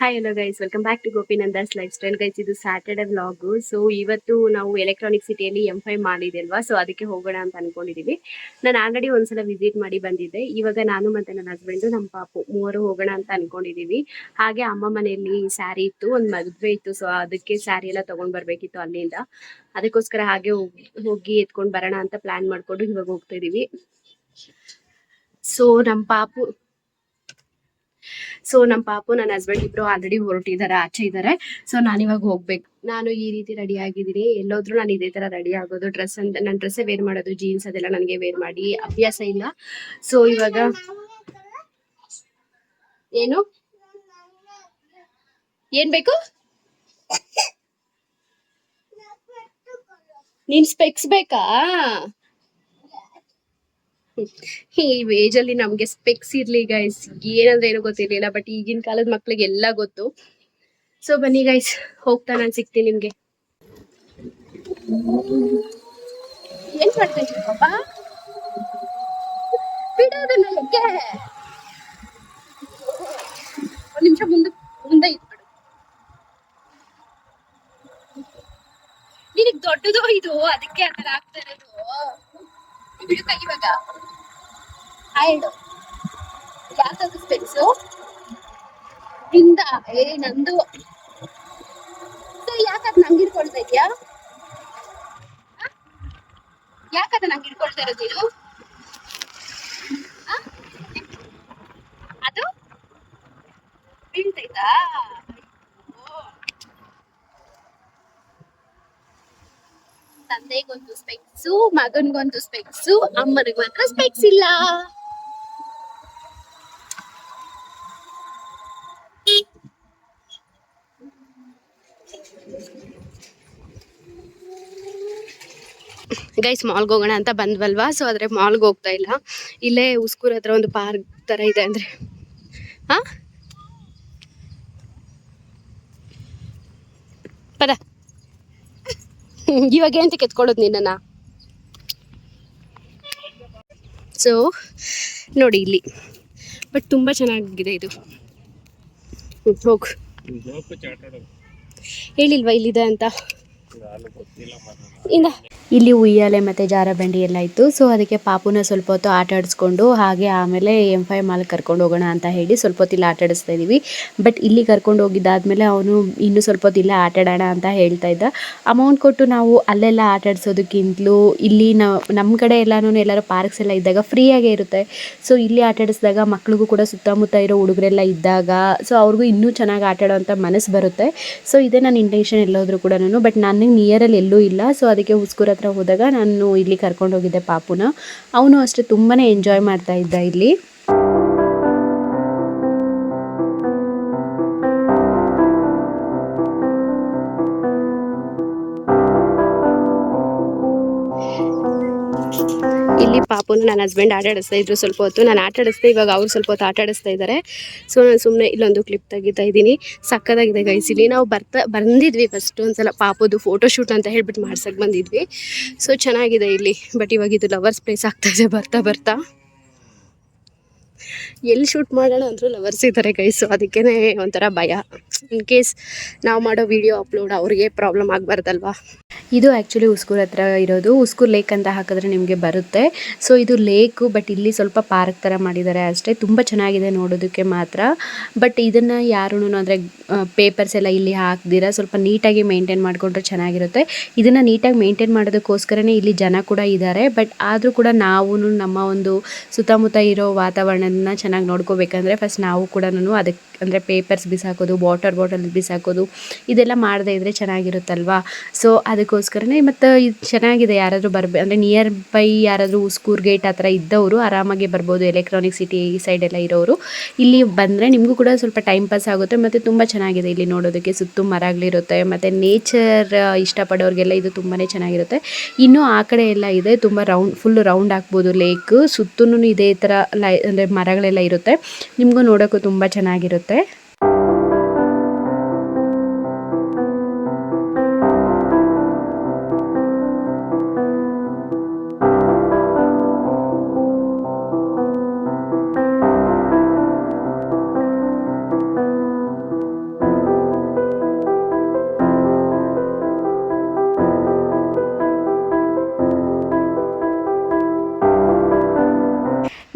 Hi hello guys, welcome back to Gopinandas lifestyle. Guys, ಇದು Saturday vlog. So ಇವತ್ತು ನಾವು electronic ಸಿಟಿಯಲ್ಲಿ M5 ಮಾಡಿದೆ ಅಲ್ವಾ, ಸೊ ಅದಕ್ಕೆ ಹೋಗೋಣ ಅಂತ ಅನ್ಕೊಂಡಿದೀವಿ. ನಾನು ಆಲ್ರೆಡಿ ಒಂದ್ಸಲ ವಿಸಿಟ್ ಮಾಡಿ ಬಂದಿದ್ದೆ. ಇವಾಗ ನಾನು ಮತ್ತೆ ನನ್ನ ಹಸ್ಬೆಂಡ್, ನಮ್ಮ ಪಾಪು ಮೂವರು ಹೋಗೋಣ ಅಂತ ಅನ್ಕೊಂಡಿದೀವಿ. ಹಾಗೆ ಅಮ್ಮ ಮನೆಯಲ್ಲಿ ಸ್ಯಾರಿ ಇತ್ತು, ಒಂದು ಮದುವೆ ಇತ್ತು, ಸೊ ಅದಕ್ಕೆ ಸ್ಯಾರಿ ಎಲ್ಲ ತಗೊಂಡ್ ಬರ್ಬೇಕಿತ್ತು ಅಲ್ಲಿಂದ. ಅದಕ್ಕೋಸ್ಕರ ಹಾಗೆ ಹೋಗಿ ಎತ್ಕೊಂಡ್ ಬರೋಣ ಅಂತ ಪ್ಲಾನ್ ಮಾಡ್ಕೊಂಡು ಇವಾಗ ಹೋಗ್ತಾ ಇದೀವಿ. ಸೊ ನಮ್ಮ ಪಾಪು ನನ್ನ ಹಸ್ಬೆಂಡ್ ಇಬ್ರು ಆಲ್ರೆಡಿ ಹೊರಟಿದ್ದಾರೆ, ಆಚೆ ಇದ್ದಾರೆ. ಸೊ ನಾನಿವಾಗ ಹೋಗ್ಬೇಕು. ನಾನು ಈ ರೀತಿ ರೆಡಿ ಆಗಿದ್ದೀನಿ. ಎಲ್ಲೋದ್ರೂ ನಾನು ಇದೇ ತರ ರೆಡಿ ಆಗೋದು. ನನ್ನ ಡ್ರೆಸ್ಸೇ ವೇರ್ ಮಾಡೋದು, ಜೀನ್ಸ್ ಅದೆಲ್ಲ ನನಗೆ ವೇರ್ ಮಾಡಿ ಅಭ್ಯಾಸ ಇಲ್ಲ. ಸೊ ಇವಾಗ ಏನ್ ಬೇಕು? ನೀನ್ ಸ್ಪೆಕ್ಸ್ ಬೇಕಾ? ಈ ಏಜ್ ಅಲ್ಲಿ ನಮ್ಗೆ ಸ್ಪೆಕ್ಸ್ ಇರ್ಲಿ ಗೈಸ್, ಏನಂದ್ರೆ ಏನೋ ಗೊತ್ತಿರ್ಲಿಲ್ಲ. ಬಟ್ ಈಗಿನ ಕಾಲದ ಮಕ್ಳಿಗೆ ಎಲ್ಲ ಗೊತ್ತು. ಸೊ ಬನ್ನಿ ಗೈಸ್, ಹೋಗ್ತಾ ನಾನು ಸಿಗ್ತೀನಿ ನಿಮ್ಗೆ. ಏನ್ ಮಾಡ್ತಾ ಇದ್ದೀರಿ ಪಾಪ? ಬಿಡೋದನ್ನ ಯಾಕೆ? ಒಂದ್ ನಿಮಿಷ ಮುಂದೆ ಇಟ್ಬಿಡು. ನಿನಗ್ ದೊಡ್ಡದು ಇದು, ಅದಕ್ಕೆ ಆತರ ಆಗ್ತಾ ಇರೋದು. ಬಿಡು ಕೈ ಇವಾಗ. ಆಯ್ಡು ಯಾವ್ದು ಸ್ಪೆಕ್ಸು ಇಂದ? ನಂದು. ಯಾಕದ್ ನಂಗೆ ಹಿಡ್ಕೊಳ್ತಾ ಇದ್ಯಾ? ಯಾಕದ ನಂಗೆ ಹಿಡ್ಕೊಳ್ತಾ ಇರೋದು ನೀನು? ಅದು ಬೀಳ್ತೈತಾ? ತಂದೆಗೊಂದು ಸ್ಪೆಕ್ಸು, ಮಗನ್ಗೊಂದು ಸ್ಪೆಕ್ಸು, ಅಮ್ಮನಿಗೆ ಮಾತ್ರ ಸ್ಪೆಕ್ಸ್ ಇಲ್ಲ. ಗೈಸ್, ಮಾಲ್ಗೆ ಹೋಗೋಣ ಅಂತ ಬಂದ್ವಲ್ವಾ, ಸೊ ಆದ್ರೆ ಮಾಲ್ಗೆ ಹೋಗ್ತಾ ಇಲ್ಲ. ಇಲ್ಲೇ ಉಸ್ಕೂರ್ ಹತ್ರ ಒಂದು ಪಾರ್ಕ್ ತರ ಇದೆ. ಅಂದ್ರೆ ಪದ ಇವಾಗ ಎಂತ ಕೆತ್ಕೊಳ್ಳೋದು ನಿನ್ನ? ಸೊ ನೋಡಿ ಇಲ್ಲಿ, ಬಟ್ ತುಂಬಾ ಚೆನ್ನಾಗಿದೆ ಇದು. ಹೋಗು, ಹೇಳಿಲ್ವಾ ಇಲ್ಲಿದೆ ಅಂತ? ಇಲ್ಲಿ ಉಯ್ಯಾಲೆ ಮತ್ತು ಜಾರಬಂಡಿ ಎಲ್ಲ ಇತ್ತು. ಸೊ ಅದಕ್ಕೆ ಪಾಪುನ ಸ್ವಲ್ಪ ಹೊತ್ತು ಆಟ ಆಡಿಸ್ಕೊಂಡು ಹಾಗೆ ಆಮೇಲೆ M5 ಮಾಲ್ ಕರ್ಕೊಂಡು ಹೋಗೋಣ ಅಂತ ಹೇಳಿ ಸ್ವಲ್ಪ ಹೊತ್ತು ಇಲ್ಲಿ ಆಟ ಆಡಿಸ್ತಾ ಇದ್ದೀವಿ. ಬಟ್ ಇಲ್ಲಿ ಕರ್ಕೊಂಡು ಹೋಗಿದ್ದಾದ್ಮೇಲೆ ಅವನು ಇನ್ನೂ ಸ್ವಲ್ಪ ಹೊತ್ತು ಇಲ್ಲೇ ಆಟ ಆಡೋಣ ಅಂತ ಹೇಳ್ತಾ ಇದ್ದ. ಅಮೌಂಟ್ ಕೊಟ್ಟು ನಾವು ಅಲ್ಲೆಲ್ಲ ಆಟ ಆಡಿಸೋದಕ್ಕಿಂತಲೂ ಇಲ್ಲಿ ನಮ್ಮ ಕಡೆ ಎಲ್ಲರೂ ಪಾರ್ಕ್ಸ್ ಎಲ್ಲ ಇದ್ದಾಗ ಫ್ರೀಯಾಗೇ ಇರುತ್ತೆ. ಸೊ ಇಲ್ಲಿ ಆಟ ಆಡಿಸಿದಾಗ ಮಕ್ಳಿಗೂ ಕೂಡ ಸುತ್ತಮುತ್ತ ಇರೋ ಹುಡುಗರೆಲ್ಲ ಇದ್ದಾಗ ಸೊ ಅವ್ರಿಗೂ ಇನ್ನೂ ಚೆನ್ನಾಗಿ ಆಟ ಆಡೋವಂಥ ಮನಸ್ಸು ಬರುತ್ತೆ. ಸೊ ಇದೇ ನನ್ನ ಇಂಟೆನ್ಷನ್ ಎಲ್ಲೋದ್ರೂ ಕೂಡ. ಬಟ್ ನನಗೆ ನಿಯರಲ್ಲಿ ಎಲ್ಲೂ ಇಲ್ಲ. ಸೊ ಅದಕ್ಕೆ ಉಸ್ಕೂರ್ ಹತ್ರ ಹೋದಾಗ ನಾನು ಇಲ್ಲಿ ಕರ್ಕೊಂಡು ಹೋಗಿದ್ದೆ ಪಾಪುನ. ಅವನು ಅಷ್ಟೇ ತುಂಬಾ ಎಂಜಾಯ್ ಮಾಡ್ತಾ ಇದ್ದ ಇಲ್ಲಿ. ಇಲ್ಲಿ ಪಾಪುನ ನನ್ನ ಹಸ್ಬೆಂಡ್ ಆಟ ಆಡಿಸ್ತಾ ಇದ್ರು ಸ್ವಲ್ಪ ಹೊತ್ತು. ನಾನು ಆಟ ಆಡಿಸ್ದೆ, ಇವಾಗ ಅವ್ರು ಸ್ವಲ್ಪ ಹೊತ್ತು ಆಟ ಆಡಿಸ್ತಾ ಇದ್ದಾರೆ. ಸೊ ನಾನು ಸುಮ್ಮನೆ ಇಲ್ಲೊಂದು ಕ್ಲಿಪ್ ತೆಗಿತಾ ಇದ್ದೀನಿ. ಸಕ್ಕದಾಗಿದೆ ಗೈಸ್. ಇಲ್ಲಿ ನಾವು ಬಂದಿದ್ವಿ ಫಸ್ಟ್ ಒಂದ್ಸಲ ಪಾಪುದು ಫೋಟೋ ಶೂಟ್ ಅಂತ ಹೇಳ್ಬಿಟ್ಟು ಮಾಡ್ಸಕ್ಕೆ ಬಂದಿದ್ವಿ. ಸೊ ಚೆನ್ನಾಗಿದೆ ಇಲ್ಲಿ. ಬಟ್ ಇವಾಗ ಇದು ಲವರ್ಸ್ ಪ್ಲೇಸ್ ಆಗ್ತಾ ಇದೆ ಬರ್ತಾ ಬರ್ತಾ. ಎಲ್ಲಿ ಶೂಟ್ ಮಾಡೋಣ ಅಂದರೂ ಲವರ್ಸ್ ಇದ್ದಾರೆ ಗೈಸ್. ಸೊ ಅದಕ್ಕೇ ಒಂಥರ ಭಯ, ಇನ್ ಕೇಸ್ ನಾವು ಮಾಡೋ ವಿಡಿಯೋ ಅಪ್ಲೋಡ್ ಅವ್ರಿಗೆ ಪ್ರಾಬ್ಲಮ್ ಆಗಬಾರ್ದಲ್ವಾ. ಇದು ಆ್ಯಕ್ಚುಲಿ ಉಸ್ಕೂರ್ ಹತ್ರ ಇರೋದು. ಉಸ್ಕೂರ್ ಲೇಕ್ ಅಂತ ಹಾಕಿದ್ರೆ ನಿಮಗೆ ಬರುತ್ತೆ. ಸೊ ಇದು ಲೇಕು, ಬಟ್ ಇಲ್ಲಿ ಸ್ವಲ್ಪ ಪಾರ್ಕ್ ಥರ ಮಾಡಿದ್ದಾರೆ ಅಷ್ಟೇ. ತುಂಬ ಚೆನ್ನಾಗಿದೆ ನೋಡೋದಕ್ಕೆ ಮಾತ್ರ. ಬಟ್ ಇದನ್ನು ಯಾರೂ ಅಂದರೆ ಪೇಪರ್ಸ್ ಎಲ್ಲ ಇಲ್ಲಿ ಹಾಕ್ದಿರ ಸ್ವಲ್ಪ ನೀಟಾಗಿ ಮೇಂಟೈನ್ ಮಾಡಿಕೊಂಡ್ರೆ ಚೆನ್ನಾಗಿರುತ್ತೆ. ಇದನ್ನು ನೀಟಾಗಿ ಮೇಂಟೈನ್ ಮಾಡೋದಕ್ಕೋಸ್ಕರನೇ ಇಲ್ಲಿ ಜನ ಕೂಡ ಇದ್ದಾರೆ. ಬಟ್ ಆದರೂ ಕೂಡ ನಾವು ನಮ್ಮ ಒಂದು ಸುತ್ತಮುತ್ತ ಇರೋ ವಾತಾವರಣನ ಚೆನ್ನಾಗಿ ನೋಡ್ಕೋಬೇಕಂದ್ರೆ ಫಸ್ಟ್ ನಾವು ಕೂಡ ಅದಕ್ಕೆ ಅಂದರೆ ಪೇಪರ್ಸ್ ಬಿಸಾಕೋದು, ವಾಟರ್ ಬಾಟಲ್ ಬಿಸಾಕೋದು ಇದೆಲ್ಲ ಮಾಡದೇ ಇದ್ದರೆ ಚೆನ್ನಾಗಿರುತ್ತಲ್ವಾ. ಸೊ ಅದಕ್ಕೋಸ್ಕರನೇ. ಮತ್ತು ಇದು ಚೆನ್ನಾಗಿದೆ. ಯಾರಾದರೂ ಅಂದರೆ ನಿಯರ್ ಬೈ ಯಾರಾದರೂ ಉಸ್ಕೂರ್ ಗೇಟ್ ಆ ಥರ ಇದ್ದವರು ಆರಾಮಾಗಿ ಬರ್ಬೋದು. ಎಲೆಕ್ಟ್ರಾನಿಕ್ ಸಿಟಿ ಈ ಸೈಡೆಲ್ಲ ಇರೋರು ಇಲ್ಲಿ ಬಂದರೆ ನಿಮಗೂ ಕೂಡ ಸ್ವಲ್ಪ ಟೈಮ್ ಪಾಸ್ ಆಗುತ್ತೆ. ಮತ್ತು ತುಂಬ ಚೆನ್ನಾಗಿದೆ ಇಲ್ಲಿ ನೋಡೋದಕ್ಕೆ. ಸುತ್ತ ಮರಗಳಿರುತ್ತೆ ಮತ್ತು ನೇಚರ್ ಇಷ್ಟಪಡೋರಿಗೆಲ್ಲ ಇದು ತುಂಬಾ ಚೆನ್ನಾಗಿರುತ್ತೆ. ಇನ್ನೂ ಆ ಕಡೆ ಎಲ್ಲ ಇದೆ, ತುಂಬ ಫುಲ್ ರೌಂಡ್ ಹಾಕ್ಬೋದು ಲೇಕ್. ಸುತ್ತೂ ಇದೇ ಥರ ಅಂದರೆ ಮರಗಳೆಲ್ಲ ಇರುತ್ತೆ. ನಿಮಗೂ ನೋಡೋಕ್ಕೂ ತುಂಬ ಚೆನ್ನಾಗಿರುತ್ತೆ.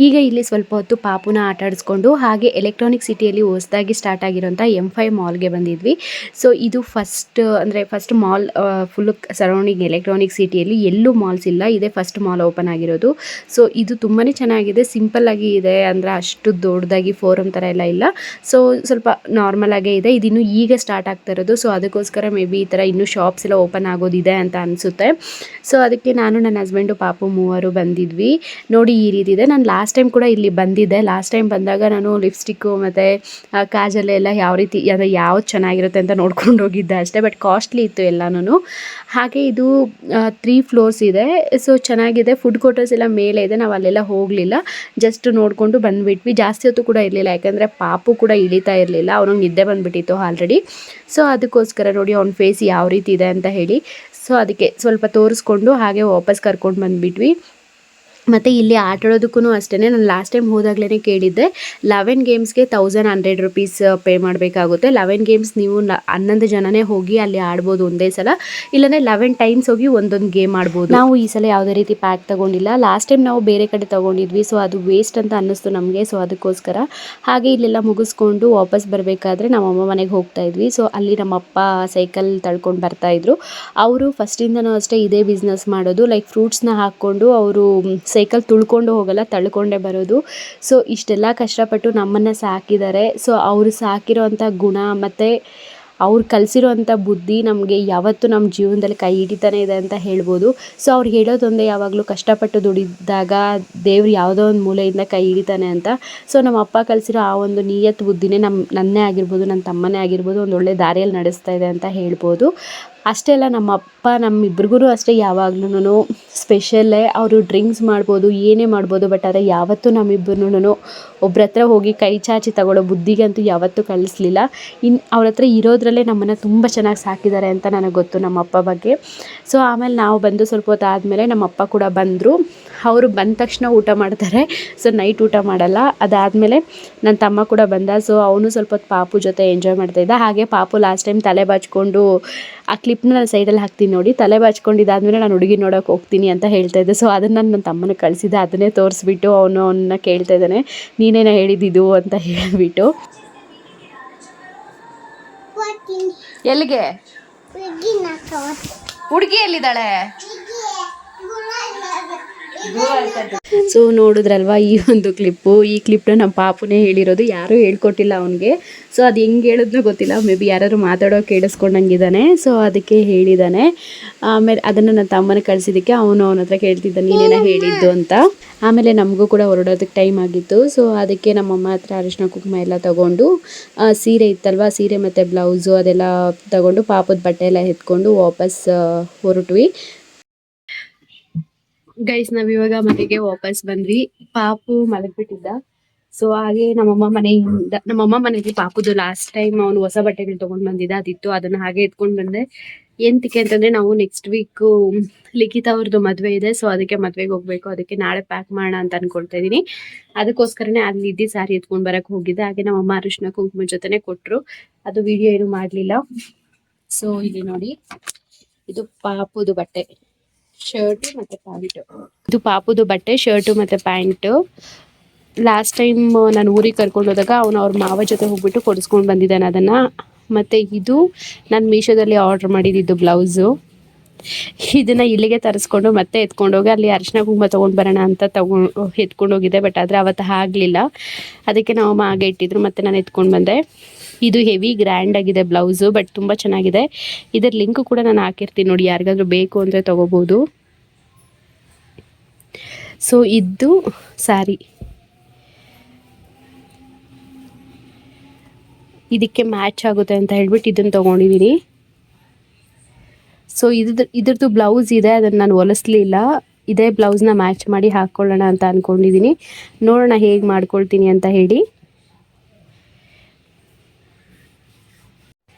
ಈಗ ಇಲ್ಲಿ ಸ್ವಲ್ಪ ಹೊತ್ತು ಪಾಪುನ ಆಟ ಆಡಿಸ್ಕೊಂಡು ಹಾಗೆ ಎಲೆಕ್ಟ್ರಾನಿಕ್ ಸಿಟಿಯಲ್ಲಿ ಹೊಸದಾಗಿ ಸ್ಟಾರ್ಟ್ ಆಗಿರೋಂಥ M5 ಮಾಲ್ಗೆ ಬಂದಿದ್ವಿ. ಸೊ ಇದು first mall full surrounding electronic ಸಿಟಿಯಲ್ಲಿ ಎಲ್ಲೂ ಮಾಲ್ಸ್ ಇಲ್ಲ, ಇದೇ ಫಸ್ಟ್ ಮಾಲ್ ಓಪನ್ ಆಗಿರೋದು. ಸೊ ಇದು ತುಂಬಾ ಚೆನ್ನಾಗಿದೆ, ಸಿಂಪಲ್ ಆಗಿ ಇದೆ, ಅಂದರೆ ಅಷ್ಟು ದೊಡ್ಡದಾಗಿ ಫೋರಮ್ ಥರ ಎಲ್ಲ ಇಲ್ಲ. ಸೊ ಸ್ವಲ್ಪ ನಾರ್ಮಲ್ ಆಗೇ ಇದೆ, ಇದಿನ್ನು ಈಗ ಸ್ಟಾರ್ಟ್ ಆಗ್ತಾ ಇರೋದು. ಸೊ ಅದಕ್ಕೋಸ್ಕರ ಮೇ ಬಿ ಈ ಥರ ಇನ್ನೂ ಶಾಪ್ಸ್ ಎಲ್ಲ ಓಪನ್ ಆಗೋದಿದೆ ಅಂತ ಅನಿಸುತ್ತೆ. ಸೊ ಅದಕ್ಕೆ ನಾನು ನನ್ನ ಹಸ್ಬೆಂಡು ಪಾಪು ಮೂವರು ಬಂದಿದ್ವಿ. ನೋಡಿ ಈ ರೀತಿ ಇದೆ. ನಾನು ಲಾಸ್ಟ್ ಟೈಮ್ ಕೂಡ ಇಲ್ಲಿ ಬಂದಿದ್ದೆ. ಲಾಸ್ಟ್ ಟೈಮ್ ಬಂದಾಗ ನಾನು ಲಿಪ್ಸ್ಟಿಕ್ಕು ಮತ್ತು ಕಾಜಲೆಲ್ಲ ಯಾವ ರೀತಿ ಅಂದರೆ ಯಾವ್ದು ಚೆನ್ನಾಗಿರುತ್ತೆ ಅಂತ ನೋಡ್ಕೊಂಡು ಹೋಗಿದ್ದೆ ಅಷ್ಟೇ. ಬಟ್ ಕಾಸ್ಟ್ಲಿ ಇತ್ತು ಎಲ್ಲನೂ. ಹಾಗೆ ಇದು 3 ಫ್ಲೋರ್ಸ್ ಇದೆ. ಸೊ ಚೆನ್ನಾಗಿದೆ. ಫುಡ್ ಕೋರ್ಟರ್ಸ್ ಎಲ್ಲ ಮೇಲೆ ಇದೆ, ನಾವು ಅಲ್ಲೆಲ್ಲ ಹೋಗಲಿಲ್ಲ, ಜಸ್ಟ್ ನೋಡಿಕೊಂಡು ಬಂದುಬಿಟ್ವಿ. ಜಾಸ್ತಿ ಹೊತ್ತು ಕೂಡ ಇರಲಿಲ್ಲ, ಯಾಕಂದರೆ ಪಾಪು ಕೂಡ ಇಳಿತಾ ಇರಲಿಲ್ಲ, ಅವನಿಗೆ ನಿದ್ದೆ ಬಂದುಬಿಟ್ಟಿತ್ತು ಆಲ್ರೆಡಿ. ಸೊ ಅದಕ್ಕೋಸ್ಕರ ನೋಡಿ ಅವ್ನ ಫೇಸ್ ಯಾವ ರೀತಿ ಇದೆ ಅಂತ ಹೇಳಿ. ಸೊ ಅದಕ್ಕೆ ಸ್ವಲ್ಪ ತೋರಿಸ್ಕೊಂಡು ಹಾಗೆ ವಾಪಸ್ ಕರ್ಕೊಂಡು ಬಂದುಬಿಟ್ವಿ. ಮತ್ತು ಇಲ್ಲಿ ಆಟಾಡೋದಕ್ಕೂ ಅಷ್ಟೇ, ನಾನು ಲಾಸ್ಟ್ ಟೈಮ್ ಹೋದಾಗಲೇ ಕೇಳಿದ್ದೆ, 11 ಗೇಮ್ಸ್ಗೆ 1100 ರೂಪೀಸ್ ಪೇ ಮಾಡಬೇಕಾಗುತ್ತೆ. 11 ಗೇಮ್ಸ್ ನೀವು 11 ಜನನೇ ಹೋಗಿ ಅಲ್ಲಿ ಆಡ್ಬೋದು ಒಂದೇ ಸಲ, ಇಲ್ಲಾಂದರೆ 11 ಟೈಮ್ಸ್ ಹೋಗಿ ಒಂದೊಂದು ಗೇಮ್ ಆಡ್ಬೋದು. ನಾವು ಈ ಸಲ ಯಾವುದೇ ರೀತಿ ಪ್ಯಾಕ್ ತೊಗೊಂಡಿಲ್ಲ. ಲಾಸ್ಟ್ ಟೈಮ್ ನಾವು ಬೇರೆ ಕಡೆ ತೊಗೊಂಡಿದ್ವಿ, ಸೊ ಅದು ವೇಸ್ಟ್ ಅಂತ ಅನ್ನಿಸ್ತು ನಮಗೆ. ಸೊ ಅದಕ್ಕೋಸ್ಕರ ಹಾಗೆ ಇಲ್ಲೆಲ್ಲ ಮುಗಿಸ್ಕೊಂಡು ವಾಪಸ್ ಬರಬೇಕಾದ್ರೆ ನಮ್ಮ ಅಮ್ಮ ಮನೆಗೆ ಹೋಗ್ತಾ ಇದ್ವಿ. ಸೊ ಅಲ್ಲಿ ನಮ್ಮಪ್ಪ ಸೈಕಲ್ ತಳ್ಕೊಂಡು ಬರ್ತಾಯಿದ್ರು. ಅವರು ಫಸ್ಟಿಂದನೂ ಅಷ್ಟೇ ಇದೇ ಬಿಸ್ನೆಸ್ ಮಾಡೋದು, ಲೈಕ್ ಫ್ರೂಟ್ಸ್ನ ಹಾಕ್ಕೊಂಡು ಅವರು ಸೈಕಲ್ ತುಳ್ಕೊಂಡು ಹೋಗಲ್ಲ, ತಳ್ಕೊಂಡೇ ಬರೋದು. ಸೊ ಇಷ್ಟೆಲ್ಲ ಕಷ್ಟಪಟ್ಟು ನಮ್ಮನ್ನು ಸಾಕಿದ್ದಾರೆ. ಸೊ ಅವರು ಸಾಕಿರೋವಂಥ ಗುಣ ಮತ್ತು ಅವ್ರು ಕಲಿಸಿರೋವಂಥ ಬುದ್ಧಿ ನಮಗೆ ಯಾವತ್ತೂ ನಮ್ಮ ಜೀವನದಲ್ಲಿ ಕೈ ಹಿಡಿತಾನೆ ಇದೆ ಅಂತ ಹೇಳ್ಬೋದು. ಸೊ ಅವ್ರು ಹೇಳೋದೊಂದೇ, ಯಾವಾಗಲೂ ಕಷ್ಟಪಟ್ಟು ದುಡಿದಾಗ ದೇವ್ರು ಯಾವುದೋ ಒಂದು ಮೂಲೆಯಿಂದ ಕೈ ಹಿಡಿತಾನೆ ಅಂತ. ಸೊ ನಮ್ಮ ಅಪ್ಪ ಕಲಿಸಿರೋ ಆ ಒಂದು ನಿಯತ್ತು ಬುದ್ಧಿನೇ ನನ್ನೇ ಆಗಿರ್ಬೋದು, ನನ್ನ ತಮ್ಮನೇ ಆಗಿರ್ಬೋದು, ಒಂದು ಒಳ್ಳೆ ದಾರಿಯಲ್ಲಿ ನಡೆಸ್ತಾ ಇದೆ ಅಂತ ಹೇಳ್ಬೋದು. ಅಷ್ಟೇ ಅಲ್ಲ, ನಮ್ಮ ಅಪ್ಪ ನಮ್ಮಿಬ್ರಿಗೂ ಅಷ್ಟೇ ಯಾವಾಗ್ಲೂ ಸ್ಪೆಷಲ್ಲೇ. ಅವರು ಡ್ರಿಂಕ್ಸ್ ಮಾಡ್ಬೋದು, ಏನೇ ಮಾಡ್ಬೋದು, ಬಟ್ ಆದರೆ ಯಾವತ್ತೂ ನಮ್ಮಿಬ್ಬರನ್ನೂ ಒಬ್ರ ಹತ್ರ ಹೋಗಿ ಕೈ ಚಾಚಿ ತಗೊಳ್ಳೋ ಬುದ್ಧಿಗಂತೂ ಯಾವತ್ತೂ ಕಲಿಸ್ಲಿಲ್ಲ. ಅವ್ರ ಹತ್ರ ಇರೋದ್ರಲ್ಲೇ ನಮ್ಮನ್ನು ತುಂಬ ಚೆನ್ನಾಗಿ ಸಾಕಿದ್ದಾರೆ ಅಂತ ನನಗೆ ಗೊತ್ತು ನಮ್ಮ ಅಪ್ಪ ಬಗ್ಗೆ. ಸೊ ಆಮೇಲೆ ನಾವು ಬಂದು ಸ್ವಲ್ಪ ಹೊತ್ತು ಆದಮೇಲೆ ನಮ್ಮ ಅಪ್ಪ ಕೂಡ ಬಂದರು. ಅವರು ಬಂದ ತಕ್ಷಣ ಊಟ ಮಾಡ್ತಾರೆ, ಸೊ ನೈಟ್ ಊಟ ಮಾಡಲ್ಲ. ಅದಾದಮೇಲೆ ನನ್ನ ತಮ್ಮ ಕೂಡ ಬಂದ. ಸೊ ಅವನು ಸ್ವಲ್ಪ ಹೊತ್ತು ಪಾಪು ಜೊತೆ ಎಂಜಾಯ್ ಮಾಡ್ತಾಯಿದ್ದ. ಹಾಗೆ ಪಾಪು ಲಾಸ್ಟ್ ಟೈಮ್ ತಲೆ ಬಾಚ್ಕೊಂಡು, ಆ ಕ್ಲಿಪ್ನ ನಾನು ಸೈಡಲ್ಲಿ ಹಾಕ್ತೀನಿ ನೋಡಿ, ತಲೆ ಬಾಚ್ಕೊಂಡಿದ್ದಾದಮೇಲೆ ನಾನು ಹುಡುಗಿ ನೋಡೋಕೆ ಹೋಗ್ತೀನಿ ಅಂತ ಹೇಳ್ತಾ ಇದ್ದೆ. ಸೊ ಅದನ್ನು ನನ್ನ ತಮ್ಮನ ಕಳಿಸಿದ್ದೆ, ಅದನ್ನೇ ತೋರಿಸ್ಬಿಟ್ಟು ಅವನ್ನ ಕೇಳ್ತಾ ಇದ್ದಾನೆ, ನೀನೇನೋ ಹೇಳಿದ್ದು ಅಂತ ಹೇಳಿಬಿಟ್ಟು. ಎಲ್ಲಿಗೆ ಹುಡುಗಿ ಎಲ್ಲಿದ್ದಾಳೆ? ಸೊ ನೋಡಿದ್ರಲ್ವಾ ಈ ಒಂದು ಕ್ಲಿಪ್ಪು. ಈ ಕ್ಲಿಪ್ನ ನಮ್ಮ ಪಾಪುನೇ ಹೇಳಿರೋದು, ಯಾರೂ ಹೇಳ್ಕೊಟ್ಟಿಲ್ಲ ಅವನಿಗೆ. ಸೊ ಅದು ಹೆಂಗೆ ಹೇಳಿದ್ನೋ ಗೊತ್ತಿಲ್ಲ, ಮೇ ಬಿ ಯಾರು ಮಾತಾಡೋ ಕೇಳಿಸ್ಕೊಂಡಂಗಿದ್ದಾನೆ. ಸೊ ಅದಕ್ಕೆ ಹೇಳಿದ್ದಾನೆ. ಆಮೇಲೆ ಅದನ್ನು ನನ್ನ ತಮ್ಮನ ಕಳಿಸಿದ್ದಕ್ಕೆ ಅವನ ಹತ್ರ ಕೇಳ್ತಿದ್ದಾನೆ, ನೀನೇನೋ ಹೇಳಿದ್ದು ಅಂತ. ಆಮೇಲೆ ನಮಗೂ ಕೂಡ ಹೊರಡೋದಕ್ಕೆ ಟೈಮ್ ಆಗಿತ್ತು. ಸೊ ಅದಕ್ಕೆ ನಮ್ಮಮ್ಮ ಹತ್ರ ಅರಿಶಿನ ಕುಂಕುಮ ಎಲ್ಲ ತೊಗೊಂಡು, ಸೀರೆ ಇತ್ತಲ್ವ, ಸೀರೆ ಮತ್ತು ಬ್ಲೌಸು ಅದೆಲ್ಲ ತೊಗೊಂಡು ಪಾಪದ ಬಟ್ಟೆ ಎಲ್ಲ ಎತ್ಕೊಂಡು ವಾಪಸ್ ಹೊರಟ್ವಿ. ಗೈಸ್ ನಾವಿವಾಗ ಮನೆಗೆ ವಾಪಸ್ ಬಂದ್ವಿ. ಪಾಪು ಮಲಗ್ಬಿಟ್ಟಿದ್ದ. ಸೊ ಹಾಗೆ ನಮ್ಮಮ್ಮ ಮನೆಗೆ ಪಾಪುದು ಲಾಸ್ಟ್ ಟೈಮ್ ಅವನು ಹೊಸ ಬಟ್ಟೆಗಳು ತೊಗೊಂಡು ಬಂದಿದ್ದ, ಅದಿತ್ತು, ಅದನ್ನು ಹಾಗೆ ಎತ್ಕೊಂಡು ಬಂದೆ. ಎಂತಕ್ಕೆ ಅಂತಂದರೆ ನಾವು ನೆಕ್ಸ್ಟ್ ವೀಕು ಲಿಖಿತ ಅವ್ರದ್ದು ಮದುವೆ ಇದೆ. ಸೊ ಅದಕ್ಕೆ ಮದುವೆಗೆ ಹೋಗಬೇಕು, ಅದಕ್ಕೆ ನಾಳೆ ಪ್ಯಾಕ್ ಮಾಡೋಣ ಅಂತ ಅನ್ಕೊಳ್ತಾ ಇದ್ದೀನಿ. ಅದಕ್ಕೋಸ್ಕರನೇ ಅಲ್ಲಿ ಇದ್ದು ಸಾರಿ ಎತ್ಕೊಂಡು ಬರೋಕ್ಕೆ ಹೋಗಿದ್ದೆ. ಹಾಗೆ ನಮ್ಮಮ್ಮ ಅರಿಶಿನ ಕುಂಕುಮ ಜೊತೆನೆ ಕೊಟ್ಟರು, ಅದು ವಿಡಿಯೋ ಏನು ಮಾಡಲಿಲ್ಲ. ಸೊ ಇಲ್ಲಿ ನೋಡಿ, ಇದು ಪಾಪುದು ಬಟ್ಟೆ, ಶರ್ಟು ಮತ್ತು ಪ್ಯಾಂಟು. ಇದು ಪಾಪುದು ಬಟ್ಟೆ, ಶರ್ಟು ಮತ್ತು ಪ್ಯಾಂಟು. ಲಾಸ್ಟ್ ಟೈಮ್ ನಾನು ಊರಿಗೆ ಕರ್ಕೊಂಡು ಹೋದಾಗ ಅವನು ಅವ್ರ ಮಾವ ಜೊತೆ ಹೋಗ್ಬಿಟ್ಟು ಕೊಡಿಸ್ಕೊಂಡು ಬಂದಿದ್ದಾನೆ ಅದನ್ನು. ಮತ್ತು ಇದು ನಾನು ಮೀಶೋದಲ್ಲಿ ಆರ್ಡ್ರ್ ಮಾಡಿದ್ದು ಬ್ಲೌಸು. ಇದನ್ನು ಇಲ್ಲಿಗೆ ತರಿಸ್ಕೊಂಡು ಮತ್ತೆ ಎತ್ಕೊಂಡೋಗಿ ಅಲ್ಲಿ ಅರಿಶಿನ ಕುಂಕುಮ ತೊಗೊಂಡು ಬರೋಣ ಅಂತ ಎತ್ಕೊಂಡೋಗಿದ್ದೆ. ಬಟ್ ಆದರೆ ಅವತ್ತು ಆಗಲಿಲ್ಲ, ಅದಕ್ಕೆ ನಾವು ಹಾಗೆ ಇಟ್ಟಿದ್ರು, ಮತ್ತು ನಾನು ಎತ್ಕೊಂಡು ಬಂದೆ. ಇದು ಹೆವಿ ಗ್ರ್ಯಾಂಡ್ ಆಗಿದೆ ಬ್ಲೌಸು, ಬಟ್ ತುಂಬ ಚೆನ್ನಾಗಿದೆ. ಇದರ ಲಿಂಕ್ ಕೂಡ ನಾನು ಹಾಕಿರ್ತೀನಿ ನೋಡಿ, ಯಾರಿಗಾದ್ರೂ ಬೇಕು ಅಂದರೆ ತೊಗೋಬೋದು. ಸೊ ಇದು ಸ್ಯಾರಿ, ಇದಕ್ಕೆ ಮ್ಯಾಚ್ ಆಗುತ್ತೆ ಅಂತ ಹೇಳ್ಬಿಟ್ಟು ಇದನ್ನು ತೊಗೊಂಡಿದ್ದೀನಿ. ಸೊ ಇದ್ರದ್ದು ಬ್ಲೌಸ್ ಇದೆ, ಅದನ್ನು ನಾನು ಹೊಲಿಸ್ಲಿಲ್ಲ. ಇದೇ ಬ್ಲೌಸ್ನ ಮ್ಯಾಚ್ ಮಾಡಿ ಹಾಕ್ಕೊಳ್ಳೋಣ ಅಂತ ಅಂದ್ಕೊಂಡಿದ್ದೀನಿ. ನೋಡೋಣ ಹೇಗೆ ಮಾಡ್ಕೊಳ್ತೀನಿ ಅಂತ ಹೇಳಿ.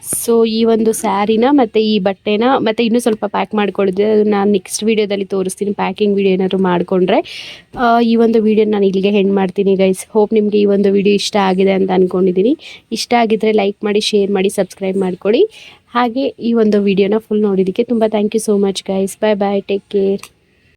ಸೊ ಈ ಒಂದು ಸ್ಯಾರಿನ ಮತ್ತು ಈ ಬಟ್ಟೆನ ಮತ್ತು ಇನ್ನೂ ಸ್ವಲ್ಪ ಪ್ಯಾಕ್ ಮಾಡ್ಕೊಳ್ಳಿದ್ದೆ, ಅದನ್ನು ನಾನು ನೆಕ್ಸ್ಟ್ ವೀಡಿಯೋದಲ್ಲಿ ತೋರಿಸ್ತೀನಿ. ಪ್ಯಾಕಿಂಗ್ ವೀಡಿಯೋ ಏನಾದರೂ ಮಾಡಿಕೊಂಡ್ರೆ ಈ ಒಂದು ವೀಡಿಯೋ ನಾನು ಇಲ್ಲಿಗೆ ಹೆಂಡ್ ಮಾಡ್ತೀನಿ ಗೈಸ್. ಹೋಪ್ ನಿಮಗೆ ಈ ಒಂದು ವಿಡಿಯೋ ಇಷ್ಟ ಆಗಿದೆ ಅಂತ ಅಂದ್ಕೊಂಡಿದ್ದೀನಿ. ಇಷ್ಟ ಆಗಿದ್ದರೆ ಲೈಕ್ ಮಾಡಿ, ಶೇರ್ ಮಾಡಿ, ಸಬ್ಸ್ಕ್ರೈಬ್ ಮಾಡ್ಕೊಳ್ಳಿ. ಹಾಗೆ ಈ ಒಂದು ವಿಡಿಯೋನ ಫುಲ್ ನೋಡಿದ್ದಕ್ಕೆ ತುಂಬ thank you so much guys. Bye bye, take care.